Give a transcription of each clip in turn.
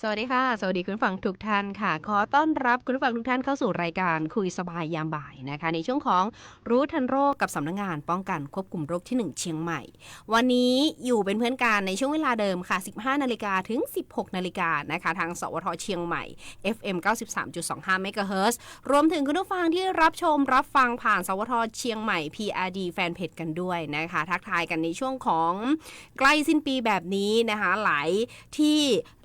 สวัสดีค่ะสวัสดีคุณผู้ฟังทุกท่านค่ะขอต้อนรับคุณผู้ฟังทุกท่านเข้าสู่รายการคุยสบายยามบ่ายนะคะในช่วงของรู้ทันโรคกับสำนักงานป้องกันควบคุมโรคที่1เชียงใหม่วันนี้อยู่เป็นเพื่อนกันในช่วงเวลาเดิมค่ะ 15 นาฬิกาถึง 16 นาฬิกานะคะทางสวทเชียงใหม่ FM 93.25 เมกะเฮิรตซ์รวมถึงคุณผู้ฟังที่รับชมรับฟังผ่านสวทเชียงใหม่ PRD แฟนเพจกันด้วยนะคะทักทายกันในช่วงของใกล้สิ้นปีแบบนี้นะคะหลายที่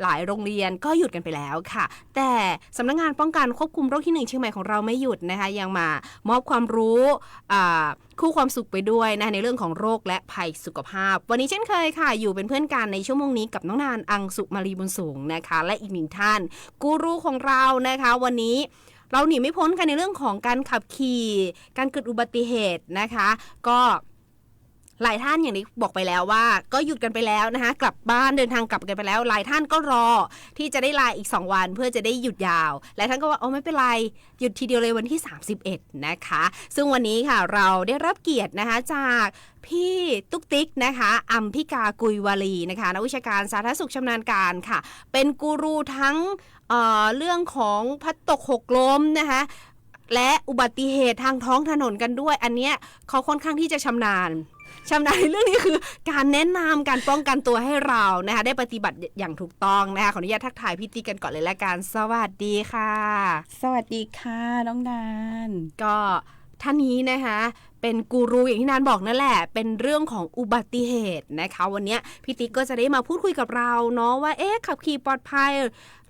หลายโรงเรียนก็หยุดกันไปแล้วค่ะแต่สำนักงานป้องกันควบคุมโรคที่1เชียงใหม่ของเราไม่หยุดนะคะยังมามอบความรู้คู่ความสุขไปด้วยนะในเรื่องของโรคและภัยสุขภาพวันนี้เช่นเคยค่ะอยู่เป็นเพื่อนกันในชั่วโมงนี้กับน้องนานอังสุมารีบุญสูงนะคะและอีกหนึ่งท่านกูรูของเรานะคะวันนี้เราหนีไม่พ้นกันในเรื่องของการขับขี่การเกิดอุบัติเหตุนะคะก็หลายท่านอย่างที่บอกไปแล้วว่าก็หยุดกันไปแล้วนะคะกลับบ้านเดินทางกลับกันไปแล้วหลายท่านก็รอที่จะได้ลาอีก2วันเพื่อจะได้หยุดยาวหลายท่านก็ว่าไม่เป็นไรหยุดทีเดียวเลยวันที่31นะคะซึ่งวันนี้ค่ะเราได้รับเกียรตินะคะจากพี่ตุ๊กติ๊กนะคะอัมพิกากุยวารีนะคะนักวิชาการสาธารณสุขชำนาญการค่ะเป็นกูรูทั้งเรื่องของพัดตกหกล้มนะคะและอุบัติเหตุทางท้องถนนกันด้วยอันเนี้ยเขาค่อนข้างที่จะชำนาญในเรื่องนี้คือการแนะนำการป้องกันตัวให้เรานะคะได้ปฏิบัติอย่างถูกต้องนะคะขออนุญาตทักทายพี่ติ๊กกันก่อนเลยละกันสวัสดีค่ะสวัสดีค่ะน้องนานก็ท่านนี้นะคะเป็นกูรูอย่างที่นานบอกนั่นแหละเป็นเรื่องของอุบัติเหตุนะคะวันนี้พี่ติ๊กก็จะได้มาพูดคุยกับเราเนาะว่าขับขี่ปลอดภัย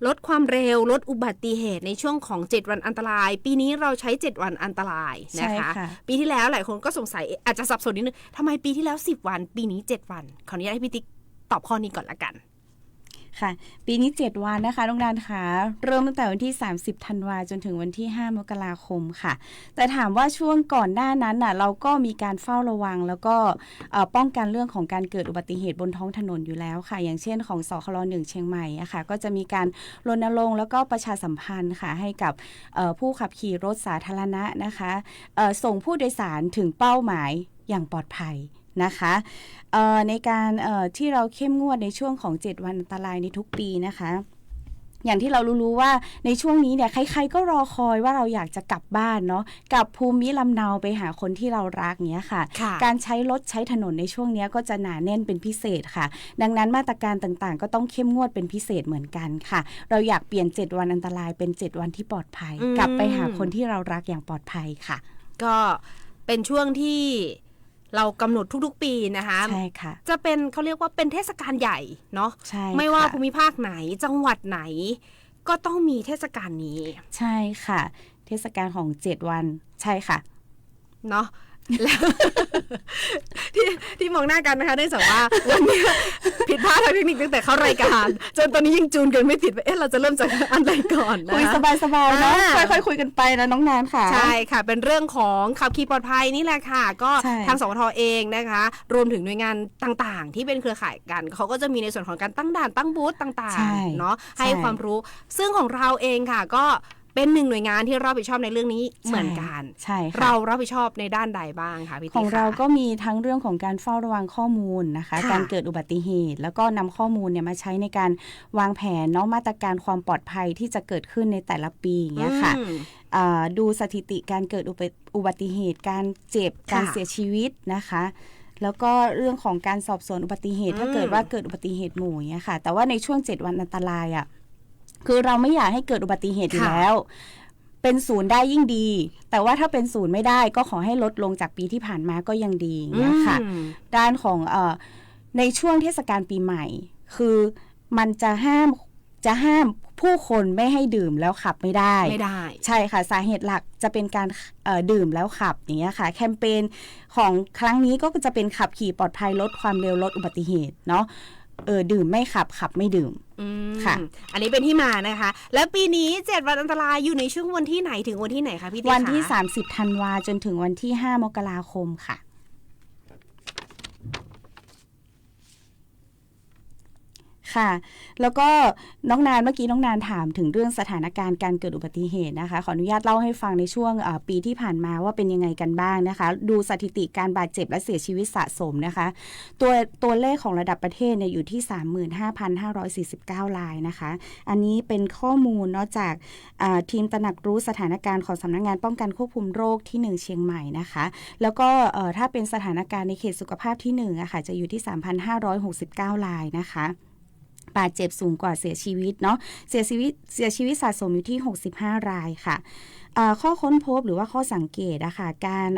ลดความเร็วลดอุบัติเหตุในช่วงของ7วันอันตรายปีนี้เราใช้7วันอันตรายนะคะปีที่แล้วหลายคนก็สงสัยอาจจะสับสนนิดนึงทำไมปีที่แล้ว10วันปีนี้7วันขออนุญาตให้พี่ติ๊กตอบข้อนี้ก่อนละกันค่ะปีนี้7วันนะคะน้องนานค่ะเริ่มตั้งแต่วันที่30ธันวาจนถึงวันที่5มกราคมค่ะแต่ถามว่าช่วงก่อนหน้านั้นน่ะเราก็มีการเฝ้าระวังแล้วก็ป้องกันเรื่องของการเกิดอุบัติเหตุบนท้องถนนอยู่แล้วค่ะอย่างเช่นของสคล1เชียงใหม่อะค่ะก็จะมีการรณรงค์แล้วก็ประชาสัมพันธ์ค่ะให้กับผู้ขับขี่รถสาธารณะนะคะส่งผู้โดยสารถึงเป้าหมายอย่างปลอดภัยนะคะในการที่เราเข้มงวดในช่วงของ7วันอันตรายในทุกปีนะคะอย่างที่เรารู้ว่าในช่วงนี้เนี่ยใครๆก็รอคอยว่าเราอยากจะกลับบ้านเนาะกลับภูมิลำเนาไปหาคนที่เรารักเนี้ยค่ะการใช้รถใช้ถนนในช่วงนี้ก็จะหนาแน่นเป็นพิเศษค่ะดังนั้นมาตรการต่างๆก็ต้องเข้มงวดเป็นพิเศษเหมือนกันค่ะเราอยากเปลี่ยน7วันอันตรายเป็น7วันที่ปลอดภัยกลับไปหาคนที่เรารักอย่างปลอดภัยค่ะก็เป็นช่วงที่เรากำหนดทุกๆปีนะคะใช่ค่ะจะเป็นเขาเรียกว่าเป็นเทศกาลใหญ่เนาะใช่ไม่ว่าภูมิภาคไหนจังหวัดไหนก็ต้องมีเทศกาลนี้ใช่ค่ะเทศกาลของ7วันใช่ค่ะเนาะแล้วที่มองหน้ากันนะคะได้จากว่าวันนี้ผิดพลาดทางเทคนิคตั้งแต่เข้ารายการจนตอนนี้ยังจูนกันไม่ติดเราจะเริ่มจากอันใดก่อนนะคุยสบายๆเนาะค่อยๆคุยกันไปนะน้องนานค่ะใช่ค่ะเป็นเรื่องของขับขี่ปลอดภัยนี่แหละค่ะก็ทางสวทเองนะคะรวมถึงหน่วยงานต่างๆที่เป็นเครือข่ายกันเขาก็จะมีในส่วนของการตั้งด่านตั้งบูธต่างๆเนาะให้ความรู้ซึ่งของเราเองค่ะก็เป็นหนึ่งหน่วยงานที่รับผิดชอบในเรื่องนี้เหมือนกันใช่ค่ะเรารับผิดชอบในด้านใดบ้างคะพี่ติ๊กของเราก็มีทั้งเรื่องของการเฝ้าระวังข้อมูลนะคะการเกิดอุบัติเหตุแล้วก็นำข้อมูลเนี่ยมาใช้ในการวางแผนเนาะมาตรการความปลอดภัยที่จะเกิดขึ้นในแต่ละปีอย่างเงี้ยค่ะดูสถิติการเกิดอุบัติเหตุการเจ็บการเสียชีวิตนะคะแล้วก็เรื่องของการสอบสวนอุบัติเหตุถ้าเกิดว่าเกิดอุบัติเหตุหมู่เนี่ยค่ะแต่ว่าในช่วง7วันอันตรายอ่ะคือเราไม่อยากให้เกิดอุบัติเหตุอยู่แล้วเป็นศูนย์ได้ยิ่งดีแต่ว่าถ้าเป็นศูนย์ไม่ได้ก็ขอให้ลดลงจากปีที่ผ่านมาก็ยังดีเนี่ยค่ะด้านของในช่วงเทศกาลปีใหม่คือมันจะห้ามผู้คนไม่ให้ดื่มแล้วขับไม่ได้ใช่ค่ะสาเหตุหลักจะเป็นการดื่มแล้วขับอย่างเงี้ยค่ะแคมเปญของครั้งนี้ก็จะเป็นขับขี่ปลอดภัยลดความเร็วลดอุบัติเหตุเนาะดื่มไม่ขับไม่ดื่มค่ะอันนี้เป็นที่มานะคะแล้วปีนี้7วันอันตรายอยู่ในช่วงวันที่ไหนถึงวันที่ไหนคะพี่ติ๊กวันที่30ธันวาจนถึงวันที่5มกราคมค่ะ ค่ะแล้วก็น้องนานเมื่อกี้น้องนานถามถึงเรื่องสถานการณ์การเกิดอุบัติเหตุนะคะขออนุญาตเล่าให้ฟังในช่วงปีที่ผ่านมาว่าเป็นยังไงกันบ้างนะคะดูสถิติการบาดเจ็บและเสียชีวิตสะสมนะคะตัวเลขของระดับประเทศเนี่ยอยู่ที่ 35,549 รายนะคะอันนี้เป็นข้อมูลเนาะจากทีมตระหนักรู้สถานการณ์ของสำนักงานป้องกันควบคุมโรคที่1เชียงใหม่นะคะแล้วก็ถ้าเป็นสถานการณ์ในเขตสุขภาพที่1อะค่ะจะอยู่ที่ 3,569 รายนะคะบาดเจ็บสูงกว่าเสียชีวิตเนาะเสียชีวิตสะสมอยู่ที่65 รายค่ะข้อค้นพบหรือว่าข้อสังเกตนะคะการ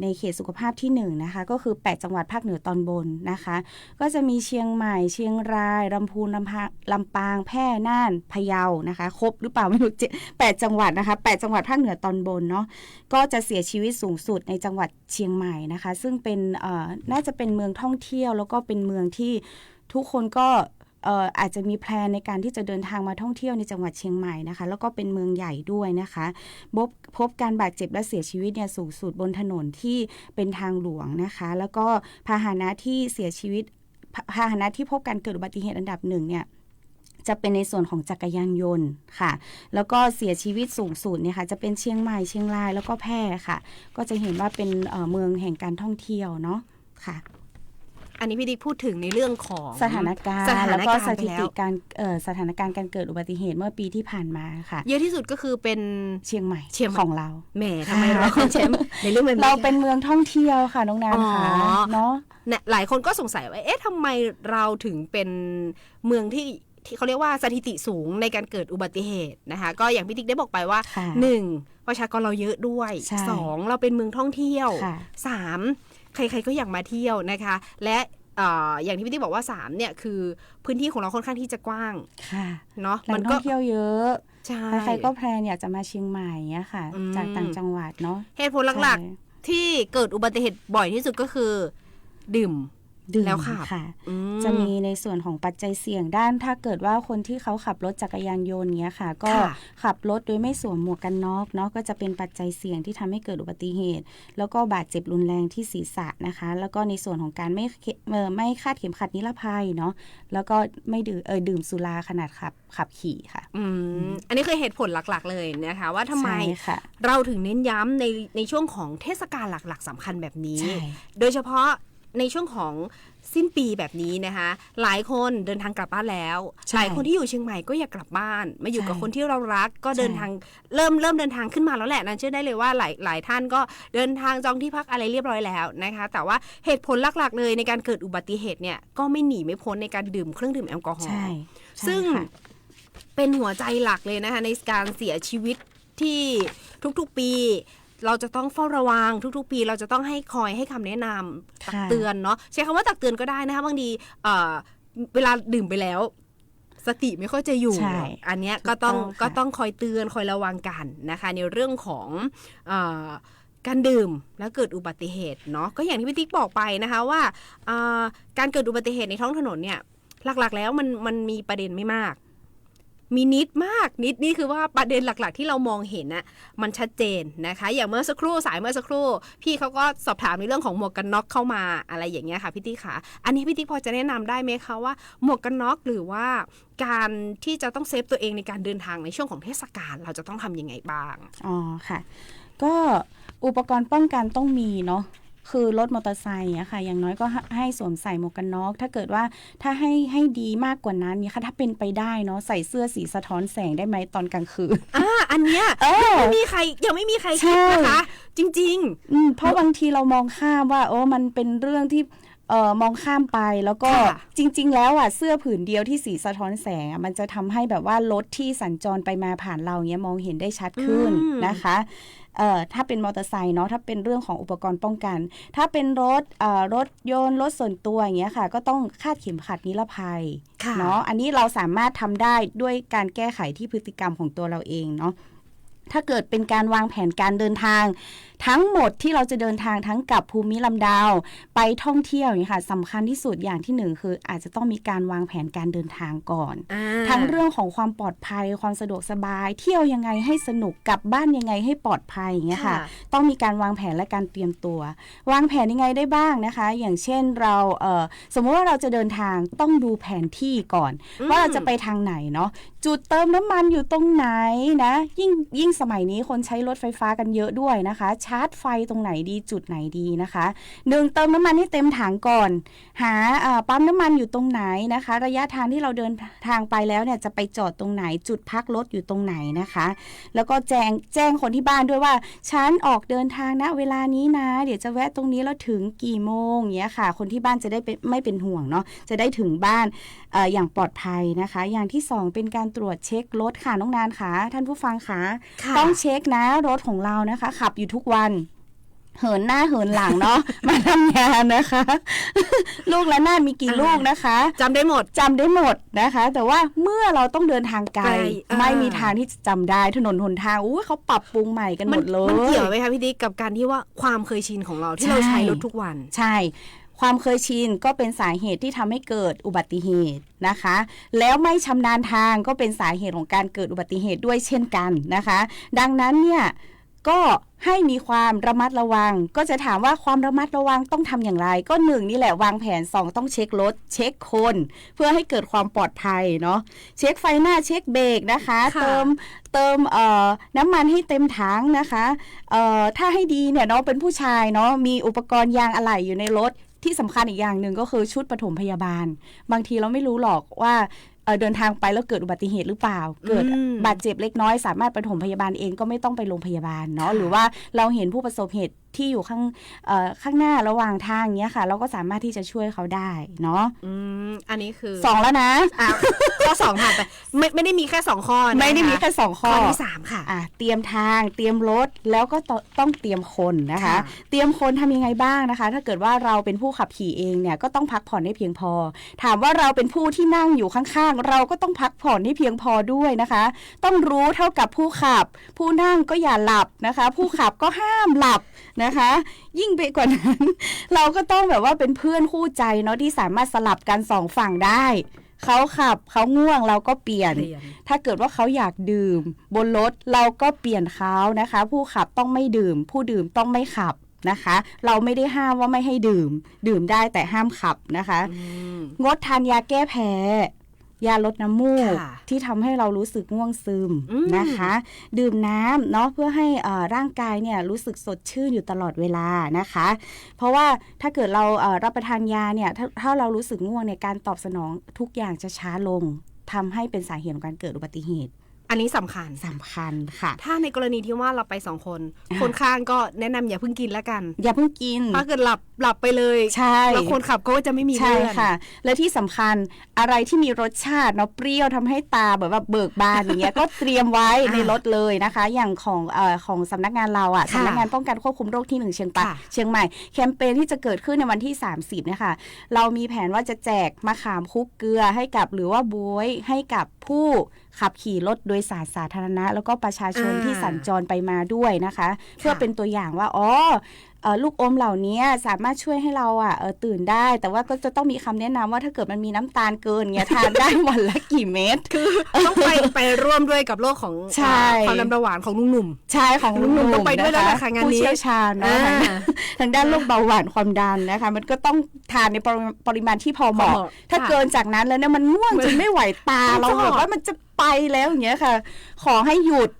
ในเขตสุขภาพที่1นะคะก็คือ8จังหวัดภาคเหนือตอนบนนะคะก็จะมีเชียงใหม่เชียงรายลำพูนลำปางแพร่น่านพะเยานะคะครบหรือเปล่าไม่รู้8จังหวัดนะคะ8จังหวัดภาคเหนือตอนบนเนาะก็จะเสียชีวิตสูงสุดในจังหวัดเชียงใหม่นะคะซึ่งเป็นน่าจะเป็นเมืองท่องเที่ยวแล้วก็เป็นเมืองที่ทุกคนก็อาจจะมีแพลนในการที่จะเดินทางมาท่องเที่ยวในจังหวัดเชียงใหม่นะคะแล้วก็เป็นเมืองใหญ่ด้วยนะคะพบการบาดเจ็บและเสียชีวิตเนี่ยสูงสุดบนถนนที่เป็นทางหลวงนะคะแล้วก็พาหนะที่เสียชีวิตพาหนะที่พบการเกิดอุบัติเหตุอันดับ1เนี่ยจะเป็นในส่วนของจักรยานยนต์ค่ะแล้วก็เสียชีวิตสูงสุดเนี่ยค่ะจะเป็นเชียงใหม่เชียงรายแล้วก็แพร่ค่ะก็จะเห็นว่าเป็นเมืองแห่งการท่องเที่ยวเนาะค่ะอันนี้พี่ดิ๊กพูดถึงในเรื่องของสถานการณ์แล้วก็สถิติการสถานการณ์การเกิดอุบัติเหตุเมื่อปีที่ผ่านมาค่ะเยอะที่สุดก็คือเป็นเชียงใหม่ของเราแหมทำไมเราเป็นแชมป์ในเรื่องแบบนี้เราเป็นเมืองท่องเที่ยวค่ะน้องนานค่ะเนาะหลายคนก็สงสัยว่าทำไมเราถึงเป็นเมืองที่เขาเรียกว่าสถิติสูงในการเกิดอุบัติเหตุนะคะก็อย่างพี่ติ๊กได้บอกไปว่า1ประชากรเราเยอะด้วย2เราเป็นเมืองท่องเที่ยว3ใครๆก็อยากมาเที่ยวนะคะและอย่างที่พี่ติ๊กบอกว่า3เนี่ยคือพื้นที่ของเราค่อนข้างที่จะกว้างเนาะมันก็เที่ยวเยอะใช่ใครๆก็แพลนอยากจะมาเชียงใหม่เนี่ยค่ะจากต่างจังหวัดเนาะเหตุผลหลักๆที่เกิดอุบัติเหตุบ่อยที่สุดก็คือดื่มแล้วค่ะจะมีในส่วนของปัจจัยเสี่ยงด้านถ้าเกิดว่าคนที่เขาขับรถจักรยานยนต์เงี้ยค่ะก็ขับรถโดยไม่สวมหมวกกันน็อกเนาะก็จะเป็นปัจจัยเสี่ยงที่ทำให้เกิดอุบัติเหตุแล้วก็บาดเจ็บรุนแรงที่ศีรษะนะคะแล้วก็ในส่วนของการไม่คาดเข็มขัดนิรภัยเนาะแล้วก็ไม่ดื่มสุราขณะขับขี่ค่ะอันนี้คือเหตุผลหลักๆเลยนะคะว่าทำไมเราถึงเน้นย้ำในช่วงของเทศกาลหลักๆสำคัญแบบนี้โดยเฉพาะในช่วงของสิ้นปีแบบนี้นะคะหลายคนเดินทางกลับบ้านแล้วหลายคนที่อยู่เชียงใหม่ก็อยากกลับบ้านมาอยู่กับคนที่เรารักก็เดินทางเริ่มเดินทางขึ้นมาแล้วแหละนั่นเชื่อได้เลยว่าหลายท่านก็เดินทางจองที่พักอะไรเรียบร้อยแล้วนะคะแต่ว่าเหตุผลหลักๆเลยในการเกิดอุบัติเหตุเนี่ยก็ไม่หนีไม่พ้นในการดื่มเครื่องดื่มแอลกอฮอล์ซึ่งเป็นหัวใจหลักเลยนะคะในการเสียชีวิตที่ทุกๆปีเราจะต้องเฝ้าระวังทุกๆปีเราจะต้องให้คำแนะนำตักเตือนเนาะใช้คำว่าตักเตือนก็ได้นะคะบางทีเวลาดื่มไปแล้วสติไม่ค่อยจะอยู่อันเนี้ยก็ต้องคอยเตือนคอยระวังกันนะคะในเรื่องของการดื่มแล้วเกิดอุบัติเหตุเนาะก็อย่างที่พี่ติ๊กบอกไปนะคะว่าการเกิดอุบัติเหตุในท้องถนนเนี่ยหลักๆแล้วมันมีประเด็นไม่มากมีนิดนี่คือว่าประเด็นหลักๆที่เรามองเห็นน่ะมันชัดเจนนะคะอย่างเมื่อสักครู่พี่เขาก็สอบถามในเรื่องของหมวกกันน็อกเข้ามาอะไรอย่างเงี้ยค่ะพี่ติ๊กค่ะอันนี้พี่ติ๊กพอจะแนะนำได้ไหมคะว่าหมวกกันน็อกหรือว่าการที่จะต้องเซฟตัวเองในการเดินทางในช่วงของเทศกาลเราจะต้องทำยังไงบ้างอ๋อค่ะก็อุปกรณ์ป้องกันต้องมีเนาะคือรถมอเตอร์ไซค์อะค่ะอย่างน้อยก็ให้สวมใส่หมวกกันน็อกถ้าเกิดว่าถ้าให้ดีมากกว่านั้นเนี่ยค่ะถ้าเป็นไปได้เนาะใส่เสื้อสีสะท้อนแสงได้ไหมตอนกลางคืนอันเนี้ยยังไม่มีใครคิดนะคะจริงๆเพราะบางทีเรามองข้ามว่ามันเป็นเรื่องที่มองข้ามไปแล้วก็จริงๆแล้วเสื้อผืนเดียวที่สีสะท้อนแสงมันจะทำให้แบบว่ารถที่สัญจรไปมาผ่านเราเนี้ยมองเห็นได้ชัดขึ้นนะคะถ้าเป็นมอเตอร์ไซค์เนาะถ้าเป็นเรื่องของอุปกรณ์ป้องกันถ้าเป็นรถยนต์รถส่วนตัวอย่างเงี้ยค่ะก็ต้องคาดเข็มขัดนิรภัยเนาะอันนี้เราสามารถทำได้ด้วยการแก้ไขที่พฤติกรรมของตัวเราเองเนาะถ้าเกิดเป็นการวางแผนการเดินทาง ทั้งหมดที่เราจะเดินทางทั้งกับภูมิลำดาวไปท่องเที่ยวอย่างนี้ค่ะสำคัญที่สุดอย่างที่หนึ่งคืออาจจะต้องมีการวางแผนการเดินทางก่อนทั้งเรื่องของความปลอดภัยความสะดวกสบายเที่ยวยังไงให้สนุกกลับบ้านยังไงให้ปลอดภัยอย่างเงี้ยค่ะต้องมีการวางแผนและการเตรียมตัววางแผนยังไงได้บ้างนะคะอย่างเช่นเราสมมติว่าเราจะเดินทางต้องดูแผนที่ก่อนว่าเราจะไปทางไหนเนาะจุดเติมน้ำมันอยู่ตรงไหนนะยิ่งสมัยนี้คนใช้รถไฟฟ้ากันเยอะด้วยนะคะชาร์จไฟตรงไหนดีจุดไหนดีนะคะเติมน้ำมันให้เต็มถังก่อนหาปั๊มน้ำมันอยู่ตรงไหนนะคะระยะทางที่เราเดินทางไปแล้วเนี่ยจะไปจอดตรงไหนจุดพักรถอยู่ตรงไหนนะคะแล้วก็แจ้งคนที่บ้านด้วยว่าฉันออกเดินทางนะเวลานี้นะเดี๋ยวจะแวะตรงนี้แล้วถึงกี่โมงอย่างเงี้ยค่ะคนที่บ้านจะได้ไม่เป็นห่วงเนาะจะได้ถึงบ้านอย่างปลอดภัยนะคะอย่างที่สองเป็นการตรวจเช็ครถค่ะน้องนานค่ะท่านผู้ฟังค่ะต้องเช็คนะรถของเรานะคะขับอยู่ทุกวันเหินหน้าเหินหลังเนาะ มาทำงานนะคะ ลูกและหน้ามีกี่ลูกนะคะจำได้หมดนะคะแต่ว่าเมื่อเราต้องเดินทางไกลไม่มีทางที่จะจำได้ถนนหนทางเขาปรับปรุงใหม่กันหมดเลยมันเกี่ยวไหมคะพี่ดิ๊กกับการที่ว่าความเคยชินของเราที่เราใช้รถทุกวันใช่ความเคยชินก็เป็นสาเหตุที่ทำให้เกิดอุบัติเหตุนะคะแล้วไม่ชำนาญทางก็เป็นสาเหตุของการเกิดอุบัติเหตุด้วยเช่นกันนะคะดังนั้นเนี่ยก็ให้มีความระมัดระวังก็จะถามว่าความระมัดระวังต้องทำอย่างไรก็1นี่แหละวางแผน2ต้องเช็ครถเช็คคนเพื่อให้เกิดความปลอดภัยเนาะเช็คไฟหน้าเช็คเบรกนะคะเติมน้ำมันให้เต็มถังนะคะถ้าให้ดีเนี่ยเนาะเป็นผู้ชายเนาะมีอุปกรณ์ยางอะไหล่อยู่ในรถที่สำคัญอีกอย่างหนึ่งก็คือชุดปฐมพยาบาลบางทีเราไม่รู้หรอกว่าเดินทางไปแล้วเกิดอุบัติเหตุหรือเปล่าเกิดบาดเจ็บเล็กน้อยสามารถปฐมพยาบาลเองก็ไม่ต้องไปโรงพยาบาลเนาะหรือว่าเราเห็นผู้ประสบเหตุที่อยู่ข้างหน้าระหว่างทางเงี้ยค่ะเราก็สามารถที่จะช่วยเขาได้เนาะอันนี้คือ2แล้วนะข้อ2ผ่านไปไม่ได้มีแค่2ข้อนะไม่ได้มีแค่2ข้อที่3ค่ะเตรียมทางเตรียมรถแล้วก็ต้องเตรียมคนนะคะเตรียมคนทำยังไงบ้างนะคะถ้าเกิดว่าเราเป็นผู้ขับขี่เองเนี่ยก็ต้องพักผ่อนให้เพียงพอถามว่าเราเป็นผู้ที่นั่งอยู่ข้างๆเราก็ต้องพักผ่อนให้เพียงพอด้วยนะคะต้องรู้เท่ากับผู้ขับผู้นั่งก็อย่าหลับนะคะผู้ขับก็ห้ามหลับนะคะยิ่งไปกว่านั้นเราก็ต้องแบบว่าเป็นเพื่อนคู่ใจเนาะที่สามารถสลับกัน2ฝั่งได้เขาขับเขาง่วงเราก็เปลี่ยนถ้าเกิดว่าเขาอยากดื่มบนรถเราก็เปลี่ยนเขานะคะผู้ขับต้องไม่ดื่มผู้ดื่มต้องไม่ขับนะคะเราไม่ได้ห้ามว่าไม่ให้ดื่มได้แต่ห้ามขับนะคะงดทานยาแก้แพ้ยาลดน้ำมูกที่ทำให้เรารู้สึกง่วงซึมนะคะดื่มน้ำเนาะเพื่อให้ร่างกายเนี่ยรู้สึกสดชื่นอยู่ตลอดเวลานะคะเพราะว่าถ้าเกิดเรารับประทานยาเนี่ยถ้าเรารู้สึกง่วงในการตอบสนองทุกอย่างจะช้าลงทำให้เป็นสาเหตุของการเกิดอุบัติเหตุอันนี้สำคัญค่ะถ้าในกรณีที่ว่าเราไป2คนคนข้างก็แนะนำอย่าเพิ่งกินแล้วกันอย่าเพิ่งกินถ้าเกิดหลับไปเลยใช่แล้วคนขับก็จะไม่มีเรื่องใช่ค่ะและที่สำคัญอะไรที่มีรสชาติเนาะเปรี้ยวทำให้ตาแบบว่าเบิกบานอย่างเงี้ยก็เตรียมไว้ในรถเลยนะคะอย่างของสำนักงานเราสำนักงานป้องกันควบคุมโรคที่1เชียงใหม่แคมเปญที่จะเกิดขึ้นในวันที่30เนี่ยค่ะเรามีแผนว่าจะแจกมะขามคุกเกลือให้กับหรือว่าบ๊วยให้กับผู้ขับขี่รถโดยสารสาธารณะแล้วก็ประชาชนที่สัญจรไปมาด้วยนะคะเพื่อเป็นตัวอย่างว่าลูกอมเหล่านี้สามารถช่วยให้เราตื่นได้แต่ว่าก็จะต้องมีคำแนะนำว่าถ้าเกิดมันมีน้ำตาลเกินเงี้ยทานได้วันละกี่เม็ดคือต้องไปร่วมด้วยกับโลกของความดันเบาหวานของหนุ่มใช่ของหนุ่มต้องไปด้วยแล้วนะคะงานนี้ผู้เชี่ยวชาญนะทางด้านโรคเบาหวานความดันนะคะมันก็ต้องทานในปริมาณที่พอเหมาะถ้าเกินจากนั้นแล้วเนี่ยมันง่วงจนไม่ไหวตาเราแบบว่ามันจะไปแล้วอย่างเงี้ยค่ะขอให้หยุด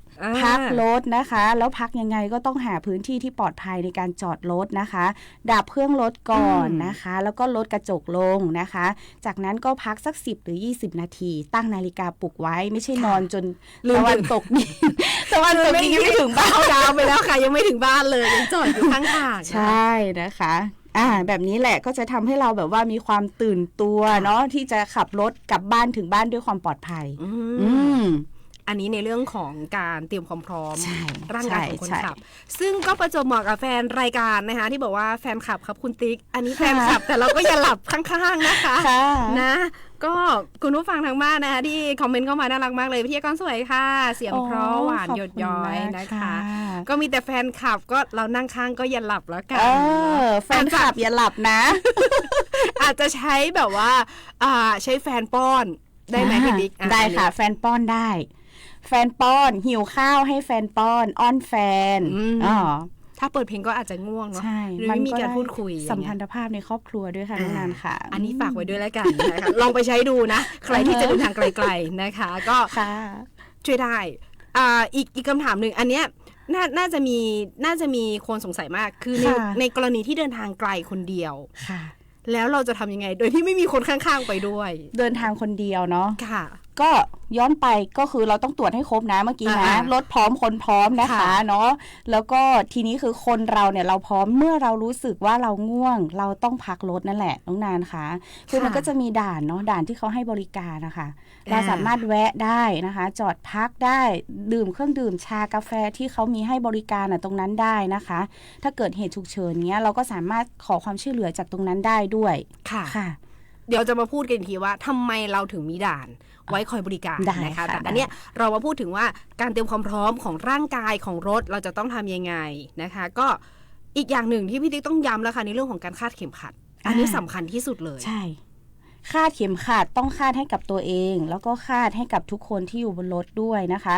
พักรถนะคะแล้วพักยังไงก็ต้องหาพื้นที่ที่ปลอดภัยในการจอดรถนะคะดับเครื่องรถก่อนนะคะแล้วก็ลดกระจกลงนะคะจากนั้นก็พักสัก10หรือ20นาทีตั้งนาฬิกาปลุกไว้ไม่ใช่นอนจนตะวันตกดินตะวันตกดินยังไม่ถึงบ้านเอาดาวไปแล้วค่ะยังไม่ถึงบ้านเลยยังจอดอยู่ข้างทางใช่นะคะแบบนี้แหละก็จะทำให้เราแบบว่ามีความตื่นตัวเนาะที่จะขับรถกลับบ้านถึงบ้านด้วยความปลอดภัย อันนี้ในเรื่องของการเตรียมความพร้อม ใช่ ร่างกายของคน ใช่ ขับ ซึ่งก็ประจวบเหมาะกับแฟนรายการนะคะที่บอกว่าแฟนคลับครับคุณติ๊กอันนี้แฟนคลับแต่เราก็อย่าหลับข้างๆนะคะ ค่ะ นะก็คุณผู้ฟังทางบ้านนะคะที่คอมเมนต์เข้ามาน่ารักมากเลยพิธีกรสวยค่ะ เสียงเพราะหวานหยดย้อยนะคะ ก็มีแต่แฟนคลับก็เรานั่งข้างก็อย่าหลับแล้วกัน แฟนคลับอย่าหลับนะ อาจจะใช้แบบว่าใช้แฟนป้อนได้ไหมพี่บิ๊ก ได้ค่ะ แฟนป้อนได้ แฟนป้อนหิวข้าวให้แฟนป้อนอ้อนแฟนอ๋อ ถ้าเปิดเพลงก็อาจจะง่วงเนาะ ใช่ หรือไม่มีการพูดคุย สัมพันธภาพในครอบครัวด้วยค่ะน้องนันค่ะ อันนี้ฝากไว้ด้วยแล้วกันนะคะลองไปใช้ดูนะ ใครที่จะเดินทางไกลๆนะคะ ก็ ค่ะ ช่วยได้อีกคำถามหนึ่งอันเนี้ยน่าจะมีคนสงสัยมากคือในกรณีที่เดินทางไกลคนเดียว ค่ะ แล้วเราจะทำยังไงโดยที่ไม่มีคนข้างๆไปด้วย เดินทางคนเดียวเนาะ ค่ะ ก็ย้อนไปก็คือเราต้องตรวจให้ครบนะเมื่อกี้นะรถพร้อมคนพร้อมนะคะเนาะแล้วก็ทีนี้คือคนเราเนี่ยเราพร้อมเมื่อเรารู้สึกว่าเราง่วงเราต้องพักรถนั่นแหละน้องนานค่ะคือมันก็จะมีด่านเนาะด่านที่เขาให้บริการนะคะเราสามารถแวะได้นะคะจอดพักได้ดื่มเครื่องดื่มชากาแฟที่เขามีให้บริการตรงนั้นได้นะคะ ถ้าเกิดเหตุฉุกเฉินเนี้ยเราก็สามารถขอความช่วยเหลือจากตรงนั้นได้ด้วย ค่ะเดี๋ยวจะมาพูดกันอีกทีว่าทำไมเราถึงมีด่านไว้คอยบริการนะคะแต่อันเนี้ยเรามาพูดถึงว่าการเตรียมความพร้อมของร่างกายของรถเราจะต้องทำยังไงนะคะก็อีกอย่างหนึ่งที่พี่ติ๊กต้องย้ำแล้วค่ะในเรื่องของการคาดเข็มขัดอันนี้สำคัญที่สุดเลยใช่คาดเข็มขัดต้องคาดให้กับตัวเองแล้วก็คาดให้กับทุกคนที่อยู่บนรถด้วยนะคะ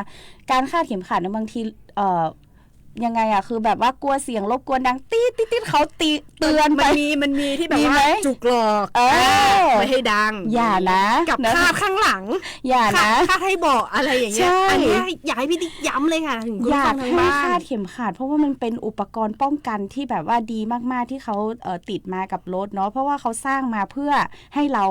การคาดเข็มขัดบางทียังไงอะคือแบบว่ากลัวเสียงรบกวนดังตีดเขาเตือนไปมันมีที่แบบว่าจุกหลอกไม่ให้ดังอย่านะกับคาดข้างหลังอย่านะคาดให้บอกอะไรอย่างเงี้ยอันนี้อยากให้พี่ติ๊กย้ำเลยค่ะถึงคุณฟังทางบ้านให้คาดเข็มขัดเพราะว่ามันเป็นอุปกรณ์ป้องกันที่แบบว่าดีมากๆที่เขาติดมากับรถเนาะเพราะว่าเขาสร้างมาเพื่อให้เรา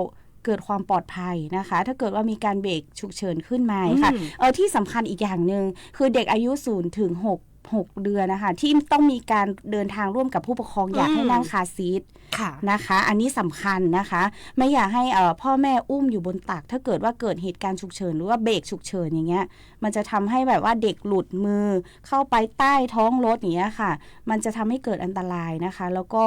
เกิดความปลอดภัยนะคะถ้าเกิดว่ามีการเบรกฉุกเฉินขึ้นมาค่ะที่สำคัญอีกอย่างหนึ่งคือเด็กอายุ0 ถึง 6 เดือนนะคะที่ต้องมีการเดินทางร่วมกับผู้ปกครองอยากให้นั่งคาร์ซีทนะคะอันนี้สำคัญนะคะไม่อยากให้พ่อแม่อุ้มอยู่บนตักถ้าเกิดว่าเกิดเหตุการณ์ฉุกเฉินหรือว่าเบรกฉุกเฉินอย่างเงี้ยมันจะทำให้แบบว่าเด็กหลุดมือเข้าไปใต้ท้องรถอย่างเงี้ยค่ะมันจะทำให้เกิดอันตรายนะคะแล้วก็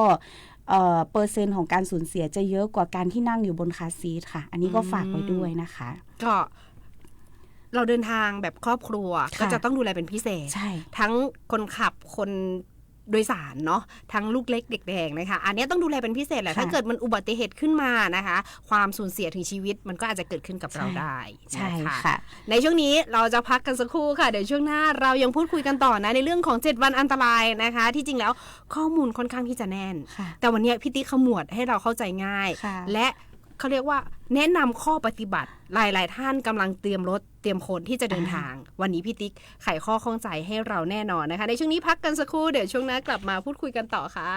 เปอร์เซ็นต์ของการสูญเสียจะเยอะกว่าการที่นั่งอยู่บนคาร์ซีทค่ะอันนี้ก็ฝากไว้ด้วยนะคะก็เราเดินทางแบบครอบครัวก็จะต้องดูแลเป็นพิเศษทั้งคนขับคนโดยสารเนาะทั้งลูกเล็กเด็กแดงนะคะอันนี้ต้องดูแลเป็นพิเศษแหละถ้าเกิดมันอุบัติเหตุขึ้นมานะคะความสูญเสียถึงชีวิตมันก็อาจจะเกิดขึ้นกับเราได้ใช่ค่ะในช่วงนี้เราจะพักกันสักครู่ค่ะเดี๋ยวช่วงหน้าเรายังพูดคุยกันต่อนะในเรื่องของ7วันอันตรายนะคะที่จริงแล้วข้อมูลค่อนข้างที่จะแน่นแต่วันนี้พี่ติ๊กขมวดให้เราเข้าใจง่ายและเขาเรียกว่าแนะนำข้อปฏิบัติหลายๆท่านกำลังเตรียมรถเตรียมคนที่จะเดินทางวันนี้พี่ติ๊กไขข้อข้องใจให้เราแน่นอนนะคะในช่วงนี้พักกันสักครู่เดี๋ยวช่วงหน้ากลับมาพูดคุยกันต่อค่ะ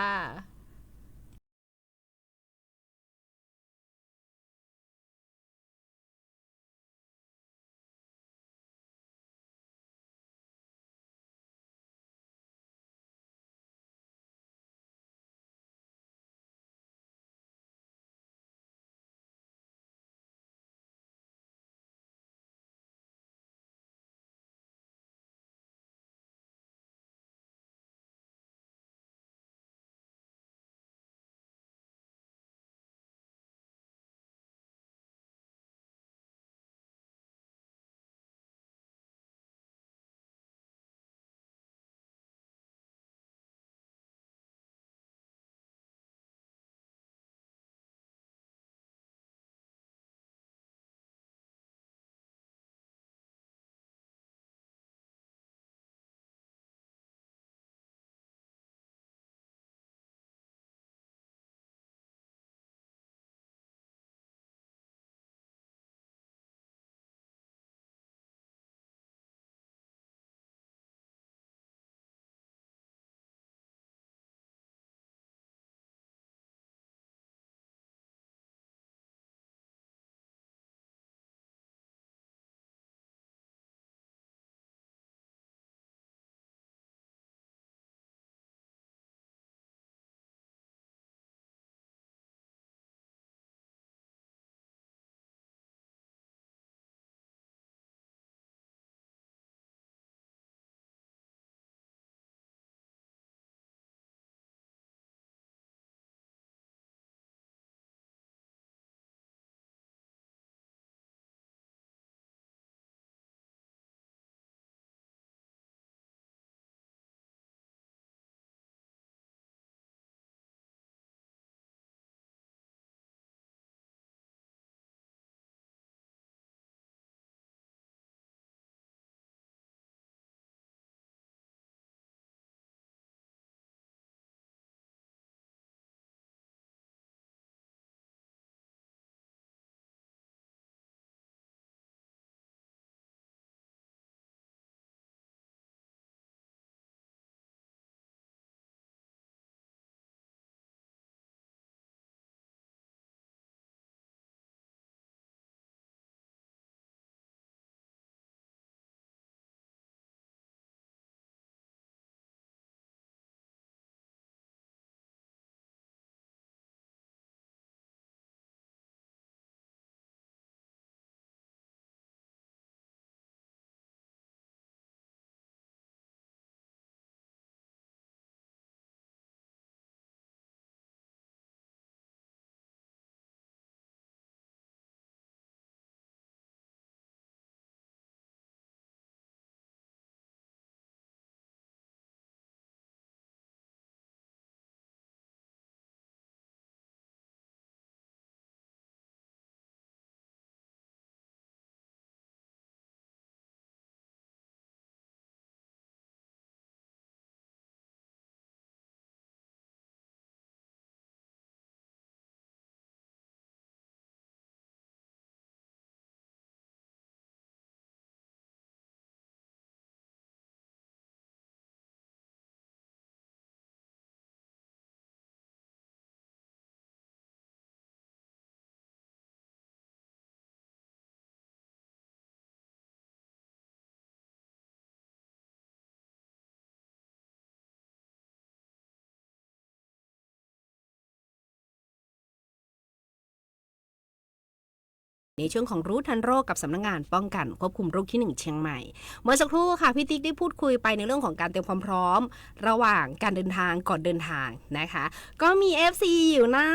ในช่วงของรู้ทันโรคกับสำนักงานป้องกันควบคุมโรคที่1เชียงใหม่เมื่อสักครู่ค่ะพี่ติ๊กได้พูดคุยไปในเรื่องของการเตรียมความพร้อมระหว่างการเดินทางก่อนเดินทางนะคะก็มี FC อยู่หน้า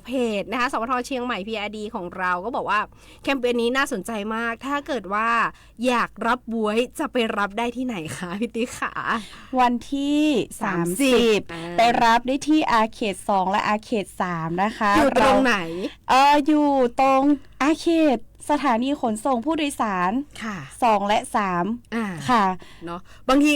เพจนะคะสวทเชียงใหม่ PRD ของเราก็บอกว่าแคมเปญนี้น่าสนใจมากถ้าเกิดว่าอยากรับบ๊วยจะไปรับได้ที่ไหนคะพี่ติ๊กค่ะวันที่30ไปรับได้ที่อาเขต2และอาเขต3นะคะอยู่ตรงไหนอยู่ตรงอาเขตสถานีขนส่งผู้โดยสารค่ะ2และ3ค่ะเนาะบางที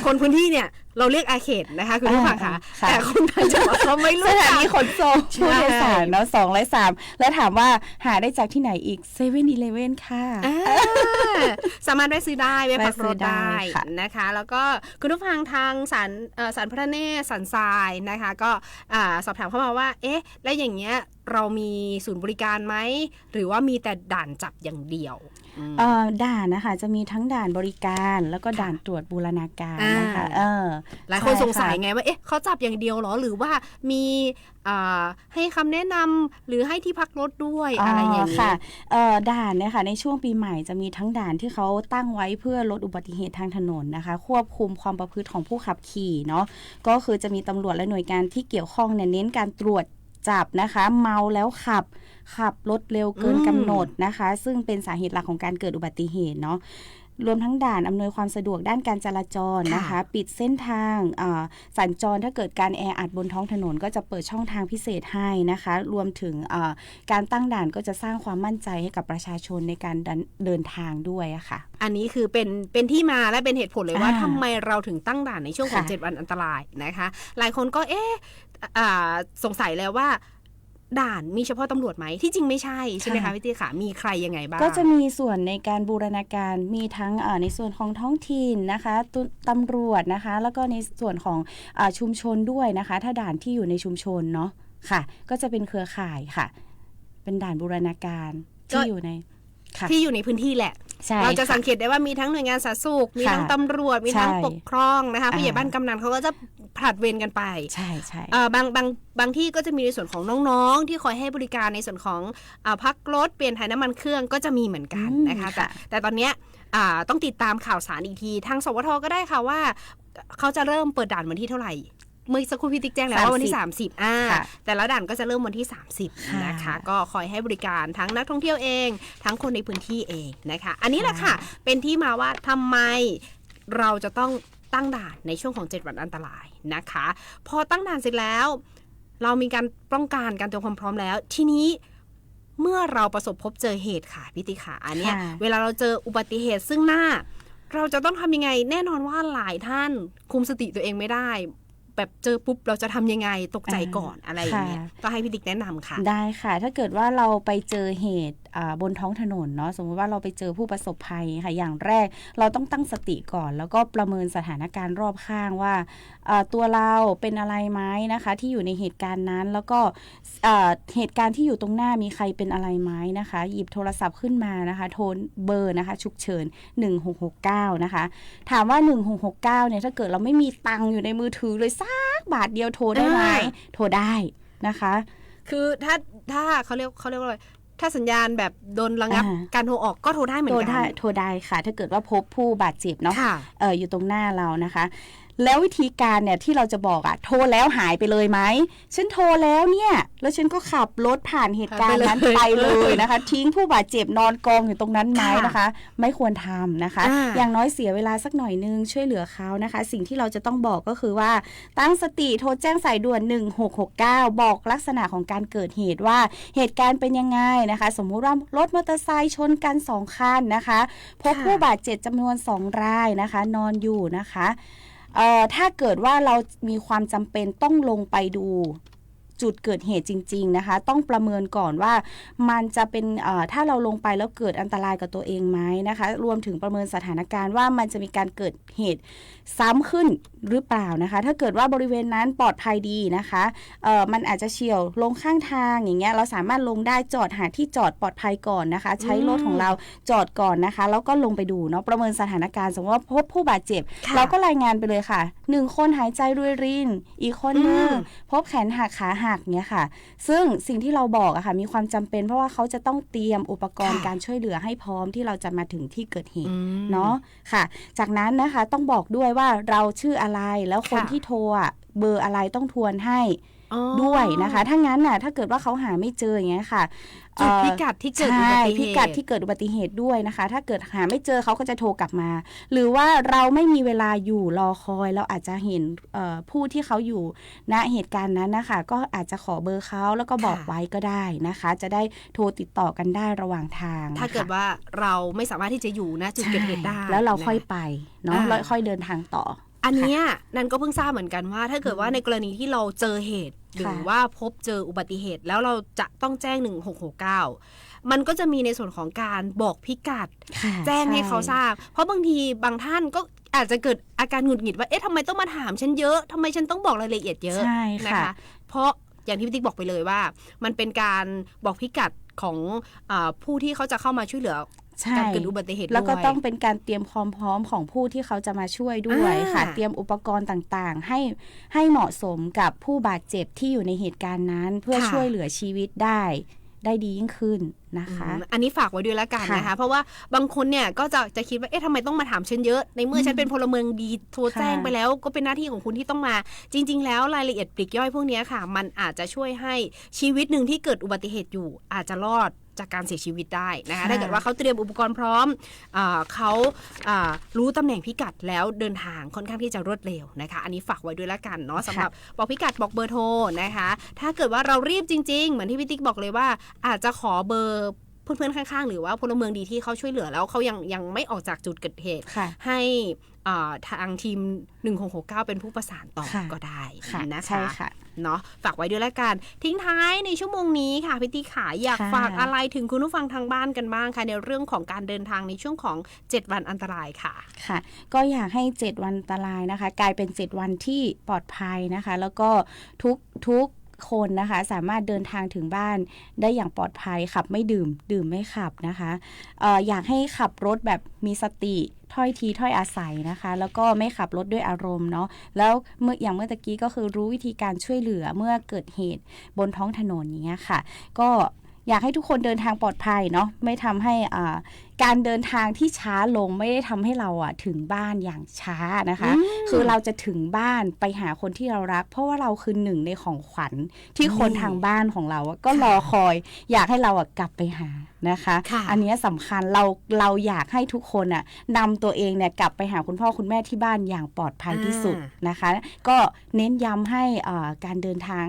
คนพื้นที่เนี่ยเราเรียกอาเขตนะคะคุณผู้ฟังค่ะแต่คนต่างจังหวัดเขาไม่รู้สถานีขนส่งผู้โดยสารเนาะ2และ3แล้วถามว่าหาได้จากที่ไหนอีก 7-Eleven ค่ะสามารถได้ซื้อได้ไปพักรถได้นะคะแล้วก็คุณผู้ฟังทางสารพระเนตรสันทรายนะคะก็สอบถามเข้ามาว่าเอ๊ะแล้วอย่างเงี้ยเรามีศูนย์บริการไหมหรือว่ามีแต่ด่านจับอย่างเดียวด่านนะคะจะมีทั้งด่านบริการแล้วก็ด่านตรวจบูรณาการนะคะหลายคนสงสัยไงว่าเอ๊ะเขาจับอย่างเดียวหรอหรือว่ามีให้คำแนะนำหรือให้ที่พักรถด้วยอะไรอย่างนี้ค่ะด่านเนี่ยค่ะในช่วงปีใหม่จะมีทั้งด่านที่เขาตั้งไว้เพื่อลดอุบัติเหตุทางถนนนะคะควบคุมความประพฤติของผู้ขับขี่เนาะก็คือจะมีตำรวจและหน่วยงานที่เกี่ยวข้องเน้นการตรวจจับนะคะเมาแล้วขับรถเร็วเกินกำหนดนะคะซึ่งเป็นสาเหตุหลักของการเกิดอุบัติเหตุเนาะรวมทั้งด่านอำนวยความสะดวกด้านการจราจรนะคะปิดเส้นทางสัญจรถ้าเกิดการแออัดบนท้องถนนก็จะเปิดช่องทางพิเศษให้นะคะรวมถึงการตั้งด่านก็จะสร้างความมั่นใจให้กับประชาชนในการเดินทางด้วยอะค่ะอันนี้คือเป็นที่มาและเป็นเหตุผลเลยว่าทำไมเราถึงตั้งด่านในช่วงของ7วันอันตรายนะคะหลายคนก็สงสัยแล้วว่าด่านมีเฉพาะตำรวจไหมที่จริงไม่ใช่ไหมคะพี่ตี้ค่ะมีใครยังไงบ้างก็จะมีส่วนในการบูรณาการมีทั้งในส่วนของท้องถิ่นนะคะตำรวจนะคะแล้วก็ในส่วนของชุมชนด้วยนะคะถ้าด่านที่อยู่ในชุมชนเนาะค่ะก็จะเป็นเครือข่ายค่ะเป็นด่านบูรณาการที่อยู่ในพื้นที่แหละเราจะสังเกตได้ว่ามีทั้งหน่วยงานสาธารณสุขมีทั้งตำรวจมีทั้งปกครองนะคะผู้ใหญ่บ้านกำนันเขาก็จะผลัดเวรกันไปใช่ใช่บางที่ก็จะมีในส่วนของน้องๆที่คอยให้บริการในส่วนของพักรถเปลี่ยนถ่ายน้ำมันเครื่องก็จะมีเหมือนกันนะคะแต่ตอนนี้ต้องติดตามข่าวสารอีกทีทางสวทก็ได้ค่ะว่าเขาจะเริ่มเปิดด่านวันที่เท่าไหร่เมื่อสักครู่พี่ติ๊กแจ้งแล้วว่าวันที่30แต่ละด่านก็จะเริ่มวันที่30นะคะก็คอยให้บริการทั้งนักท่องเที่ยวเองทั้งคนในพื้นที่เองนะคะอันนี้แหละค่ะเป็นที่มาว่าทำไมเราจะต้องตั้งด่านในช่วงของ7วันอันตรายนะคะพอตั้งด่านเสร็จแล้วเรามีการป้องกันการเตรียมความพร้อมแล้วทีนี้เมื่อเราประสบพบเจอเหตุค่ะพี่ติ๊กค่ะอันเนี้ยเวลาเราเจออุบัติเหตุซึ่งหน้าเราจะต้องทำยังไงแน่นอนว่าหลายท่านคุมสติตัวเองไม่ได้แบบเจอปุ๊บเราจะทำยังไงตกใจก่อนอะไรอย่างเงี้ยก็ให้พี่ติ๊กแนะนำค่ะได้ค่ะถ้าเกิดว่าเราไปเจอเหตุบนท้องถนนเนาะสมมติว่าเราไปเจอผู้ประสบภัยค่ะอย่างแรกเราต้องตั้งสติก่อนแล้วก็ประเมินสถานการณ์รอบข้างว่าตัวเราเป็นอะไรไหมนะคะที่อยู่ในเหตุการณ์นั้นแล้วก็เหตุการณ์ที่อยู่ตรงหน้ามีใครเป็นอะไรไหมนะคะหยิบโทรศัพท์ขึ้นมานะคะโทรเบอร์นะคะฉุกเฉิน1669นะคะถามว่า1669เนี่ยถ้าเกิดเราไม่มีตังค์อยู่ในมือถือเลยสักบาทเดียวโทรได้ไหมโทรได้นะคะคือถ้าเขาเรียกว่าอะไรถ้าสัญญาณแบบโดนระงับการโทรออกก็โทรได้เหมือนกันโทรได้ค่ะถ้าเกิดว่าพบผู้บาดเจ็บเนาะอยู่ตรงหน้าเรานะคะแล้ววิธีการเนี่ยที่เราจะบอกโทรแล้วหายไปเลยไหมฉันโทรแล้วเนี่ยแล้วฉันก็ขับรถผ่านเหตุการณ์นั้นไปเลยนะคะทิ้งผู้บาดเจ็บนอนกองอยู่ตรงนั้นไหมนะคะไม่ควรทำนะคะอย่างน้อยเสียเวลาสักหน่อยนึงช่วยเหลือเขานะคะสิ่งที่เราจะต้องบอกก็คือว่าตั้งสติโทรแจ้งสายด่วน1669บอกลักษณะของการเกิดเหตุว่าเหตุการณ์เป็นยังไงนะคะสมมุติว่ารถมอเตอร์ไซค์ชนกัน2คันนะคะพบผู้บาดเจ็บจำนวน2รายนะคะนอนอยู่นะคะถ้าเกิดว่าเรามีความจำเป็นต้องลงไปดูจุดเกิดเหตุจริงๆนะคะต้องประเมินก่อนว่ามันจะเป็นถ้าเราลงไปแล้วเกิดอันตรายกับตัวเองไหมนะคะรวมถึงประเมินสถานการณ์ว่ามันจะมีการเกิดเหตุซ้ำขึ้น หรือเปล่านะคะถ้าเกิดว่าบริเวณนั้นปลอดภัยดีนะคะมันอาจจะเฉี่ยวลงข้างทางอย่างเงี้ยเราสามารถลงได้จอดหาที่จอดปลอดภัยก่อนนะคะใช้รถของเราจอดก่อนนะคะแล้วก็ลงไปดูเนาะประเมินสถานการณ์สมมติว่าพบผู้บาดเจ็บเราก็รายงานไปเลยค่ะ1คนหายใจรวยรินอีกคนนึงพบแขนหักขาหักเงี้ยค่ะซึ่งสิ่งที่เราบอกอะค่ะมีความจำเป็นเพราะว่าเขาจะต้องเตรียมอุปกรณ์การช่วยเหลือให้พร้อมที่เราจะมาถึงที่เกิดเหตุเนาะค่ะจากนั้นนะคะต้องบอกด้วยว่าเราชื่ออะไรแล้วคนที่โทรอะเบอร์อะไรต้องทวนให้ด้วยนะคะถ้างั้นน่ะถ้าเกิดว่าเขาหาไม่เจออย่างเงี้ยค่ะจุดพิกัดที่เกิดอุบัติเหตุพิกัดที่เกิดอุบัติเหตุด้วยนะคะถ้าเกิดหาไม่เจอเขาก็จะโทรกลับมาหรือว่าเราไม่มีเวลาอยู่รอคอยเราอาจจะเห็นผู้ที่เขาอยู่ณเหตุการณ์นั้นนะคะก็อาจจะขอเบอร์เขาแล้วก็บอกไว้ก็ได้นะคะจะได้โทรติดต่อกันได้ระหว่างทางถ้าเกิดว่าเราไม่สามารถที่จะอยู่ณจุดเกิดเหตุได้แล้วเราค่อยไปเนาะแล้วค่อยเดินทางต่ออันนี้นั่นก็เพิ่งทราบเหมือนกันว่าถ้าเกิดว่าในกรณีที่เราเจอเหตุหรือว่าพบเจออุบัติเหตุแล้วเราจะต้องแจ้ง1669มันก็จะมีในส่วนของการบอกพิกัดแจ้งให้เขาทราบเพราะบางทีบางท่านก็อาจจะเกิดอาการหงุดหงิดว่าเอ๊ะทำไมต้องมาถามฉันเยอะทำไมฉันต้องบอกรายละเอียดเยอะนะคะเพราะอย่างที่พี่ติ๊กบอกไปเลยว่ามันเป็นการบอกพิกัดของผู้ที่เขาจะเข้ามาช่วยเหลือการเกิดอุบัติเหตุแล้วก็ต้องเป็นการเตรียมความพร้อมของผู้ที่เขาจะมาช่วยด้วยค่ะเตรียมอุปกรณ์ต่างๆให้เหมาะสมกับผู้บาดเจ็บที่อยู่ในเหตุการณ์นั้นเพื่อช่วยเหลือชีวิตได้ดียิ่งขึ้นนะคะอันนี้ฝากไว้ด้วยแล้วกันนะคะเพราะว่าบางคนเนี่ยก็จะคิดว่าเอ๊ะทำไมต้องมาถามฉันเยอะในเมื่อฉันเป็นพลเมืองดีโทรแจ้งไปแล้วก็เป็นหน้าที่ของคุณที่ต้องมาจริงๆแล้วรายละเอียดปลีกย่อยพวกนี้ค่ะมันอาจจะช่วยให้ชีวิตหนึ่งที่เกิดอุบัติเหตุอยู่อาจจะรอดจากการเสียชีวิตได้นะคะถ้าเกิดว่าเขาเตรียมอุปกรณ์พร้อมเขารู้ตำแหน่งพิกัดแล้วเดินทางค่อนข้างที่จะรวดเร็วนะคะอันนี้ฝากไว้ด้วยแล้วกันเนาะสำหรับบอกพิกัดบอกเบอร์โทรนะคะถ้าเกิดว่าเรารีบจริงๆเหมือนที่พี่ติ๊กบอกเลยว่าอาจจะขอเบอร์เพื่อนๆข้างๆหรือว่าพลเมืองดีที่เขาช่วยเหลือแล้วเขายังไม่ออกจากจุดเกิดเหตุให้ทางทีม1669เป็นผู้ประสานต่อก็ได้นะคะเนาะฝากไว้ด้วยแล้วกันทิ้งท้ายในชั่วโมงนี้ค่ะพี่ติ๊กขาอยากฝากอะไรถึงคุณผู้ฟังทางบ้านกันบ้างคะในเรื่องของการเดินทางในช่วงของ7วันอันตรายค่ะค่ะก็อยากให้7วันอันตรายนะคะกลายเป็น7วันที่ปลอดภัยนะคะแล้วก็ทุกคนนะคะสามารถเดินทางถึงบ้านได้อย่างปลอดภัยขับไม่ดื่มไม่ขับนะคะอยากให้ขับรถแบบมีสติถ้อยทีถ้อยอาศัยนะคะแล้วก็ไม่ขับรถด้วยอารมณ์เนาะแล้วเมื่อตะกี้ก็คือรู้วิธีการช่วยเหลือเมื่อเกิดเหตุบนท้องถนนอย่างเงี้ยค่ะก็อยากให้ทุกคนเดินทางปลอดภัยเนาะไม่ทำให้การเดินทางที่ช้าลงไม่ได้ทำให้เราถึงบ้านอย่างช้านะคะคือเราจะถึงบ้านไปหาคนที่เรารักเพราะว่าเราคือหนึ่งในของขวัญที่คนทางบ้านของเราก็รอคอยอยากให้เรากลับไปหานะคะอันนี้สำคัญเราอยากให้ทุกคนนำตัวเองเนี่ยกลับไปหาคุณพ่อคุณแม่ที่บ้านอย่างปลอดภัยที่สุดนะคะก็เน้นย้ำให้การเดินทาง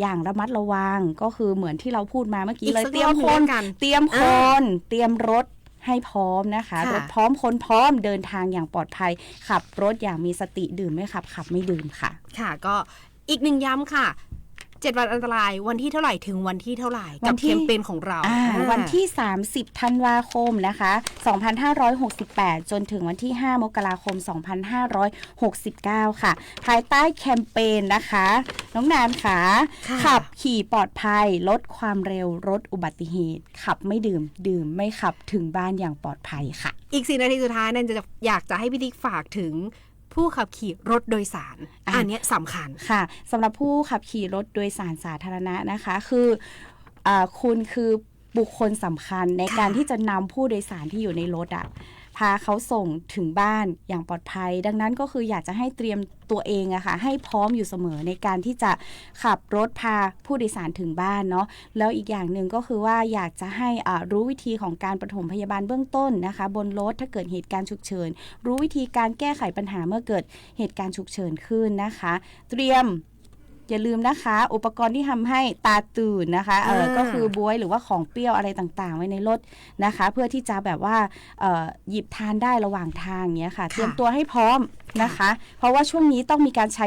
อย่างระมัดระวังก็คือเหมือนที่เราพูดมาเมื่อกี้เลยเตรียมคนเตรียมรถให้พร้อมนะคะรถพร้อมคนพร้อมเดินทางอย่างปลอดภัยขับรถอย่างมีสติดื่มไม่ขับไม่ดื่มค่ะค่ะก็อีกหนึ่งย้ำค่ะ7วันอันตรายวันที่เท่าไหร่ถึงวันที่เท่าไหร่กับแคมเปญของเราวันที่30ธันวาคมนะคะ2568จนถึงวันที่5มกราคม2569ค่ะภายใต้แคมเปญนะคะน้องนานค่ะขับขี่ปลอดภัยลดความเร็วลดอุบัติเหตุขับไม่ดื่มไม่ขับถึงบ้านอย่างปลอดภัยค่ะอีก4นาทีสุดท้ายนั่นจะอยากจะให้พี่ติ๊กฝากถึงผู้ขับขี่รถโดยสารอันนี้สำคัญค่ะสำหรับผู้ขับขี่รถโดยสารสาธารณะนะคะคือคุณคือบุคคลสำคัญในการที่จะนำผู้โดยสารที่อยู่ในรถพาเขาส่งถึงบ้านอย่างปลอดภัยดังนั้นก็คืออยากจะให้เตรียมตัวเองให้พร้อมอยู่เสมอในการที่จะขับรถพาผู้โดยสารถึงบ้านเนาะแล้วอีกอย่างหนึ่งก็คือว่าอยากจะให้รู้วิธีของการปฐมพยาบาลเบื้องต้นนะคะบนรถถ้าเกิดเหตุการณ์ฉุกเฉินรู้วิธีการแก้ไขปัญหาเมื่อเกิดเหตุการณ์ฉุกเฉินขึ้นนะคะเตรียมอย่าลืมนะคะอุปกรณ์ที่ทำให้ตาตื่นนะคะก็คือบ๊วยหรือว่าของเปรี้ยวอะไรต่างๆไว้ในรถนะคะเพื่อที่จะแบบว่าหยิบทานได้ระหว่างทางเงี้ยค่ะเตรียมตัวให้พร้อมนะคะเพราะว่าช่วงนี้ต้องมีการใช้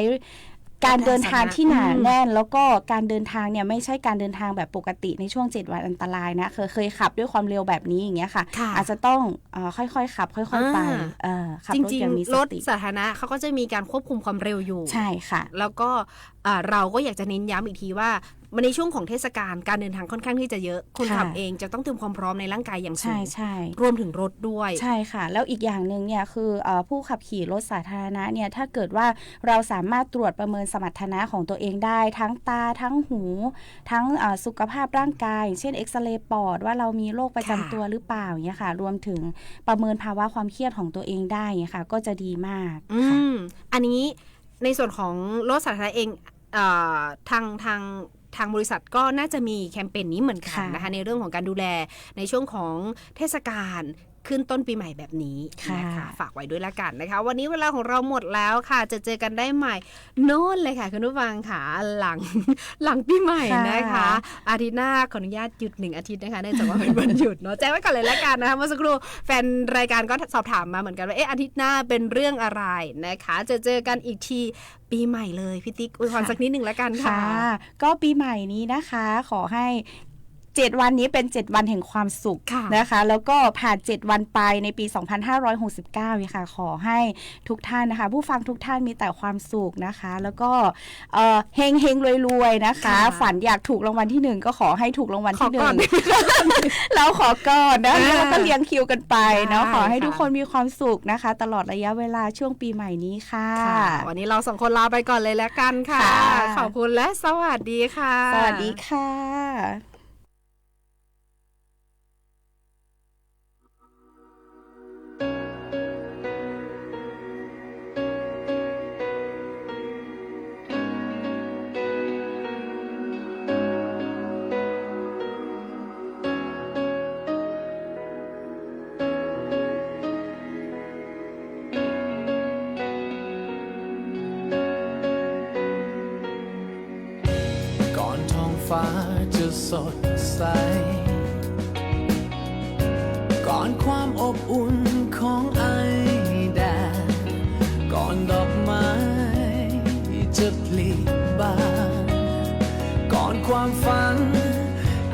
การเดินทางที่หนาแน่นแล้วก็การเดินทางเนี่ยไม่ใช่การเดินทางแบบปกติในช่วง7 วันอันตรายนะเคยขับด้วยความเร็วแบบนี้อย่างเงี้ยค่ะอาจจะต้องค่อยๆขับค่อยๆไปขับรถอย่างมีสติรถสาธารณะเขาก็จะมีการควบคุมความเร็วอยู่ใช่ค่ะแล้วก็เราก็อยากจะเน้นย้ำอีกทีว่าในช่วงของเทศกาลการเดินทางค่อนข้างที่จะเยอะคนขับเองจะต้องเตรียมความพร้อมในร่างกายอย่างสูงรวมถึงรถด้วยใช่ค่ะแล้วอีกอย่างหนึ่งเนี่ยคือผู้ขับขี่รถสาธารณะเนี่ยถ้าเกิดว่าเราสามารถตรวจประเมินสมรรถนะของตัวเองได้ทั้งตาทั้งหูทั้งสุขภาพร่างกายเช่นเอ็กซเรย์ปอดว่าเรามีโรคประจำตัวหรือเปล่าเนี่ยค่ะรวมถึงประเมินภาวะความเครียดของตัวเองได้เนี่ยค่ะก็จะดีมากอันนี้ในส่วนของรถสาธารณะเองทางบริษัทก็น่าจะมีแคมเปญนี้เหมือนกันนะคะในเรื่องของการดูแลในช่วงของเทศกาลขึ้นต้นปีใหม่แบบนี้นะคะฝากไว้ด้วยละกันนะคะวันนี้เวลาของเราหมดแล้วค่ะจะเจอกันได้ใหม่โน่นเลยค่ะคุณผู้ฟังค่ะหลังปีใหม่นะคะอาทิตย์หน้าขออนุญาตหยุด1 อาทิตย์นะคะเนื่องจากว่าเป็นวันหยุดเนาะแจ้งไว้ก่อนเลยละกันนะคะเมื่อสักครู่แฟนรายการก็สอบถามมาเหมือนกันว่าอาทิตย์หน้าเป็นเรื่องอะไรนะคะจะเจอกันอีกทีปีใหม่เลยพี่ติ๊กอวยพรสักนิดหนึ่งละกันค่ะก็ปีใหม่นี้นะคะขอให้7 วันนี้เป็น7 วันแห่งความสุขนะคะแล้วก็ผ่าน7 วันไปในปี2569ค่ะขอให้ทุกท่านนะคะผู้ฟังทุกท่านมีแต่ความสุขนะคะแล้วก็เฮงรวยๆนะคะฝันอยากถูกรางวัลที่1ก็ขอให้ถูกรางวัลที่1แล้วขอก่อนนะแล้วก็เรียงคิวกันไปเนาะขอให้ทุกคนมีความสุขนะคะตลอดระยะเวลาช่วงปีใหม่นี้ค่ะวันนี้เรา2 คนลาไปก่อนเลยแล้วกันค่ะขอบคุณและสวัสดีค่ะสวัสดีค่ะฟ้าจะสดใสก่อนความอบอุ่นของไอแดดก่อนดอกไม้จะผลิบานก่อนความฝัน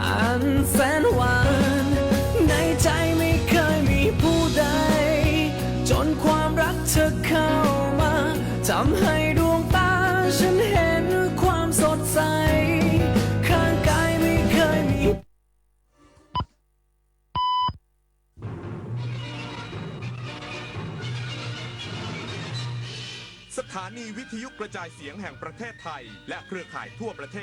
อันแสนหวานในใจไม่เคยมีผู้ใดจนความรักเธอเข้ามาทำให้ดวงตาฉันเห็นความสดใสสถานีวิทยุกระจายเสียงแห่งประเทศไทยและเครือข่ายทั่วประเทศ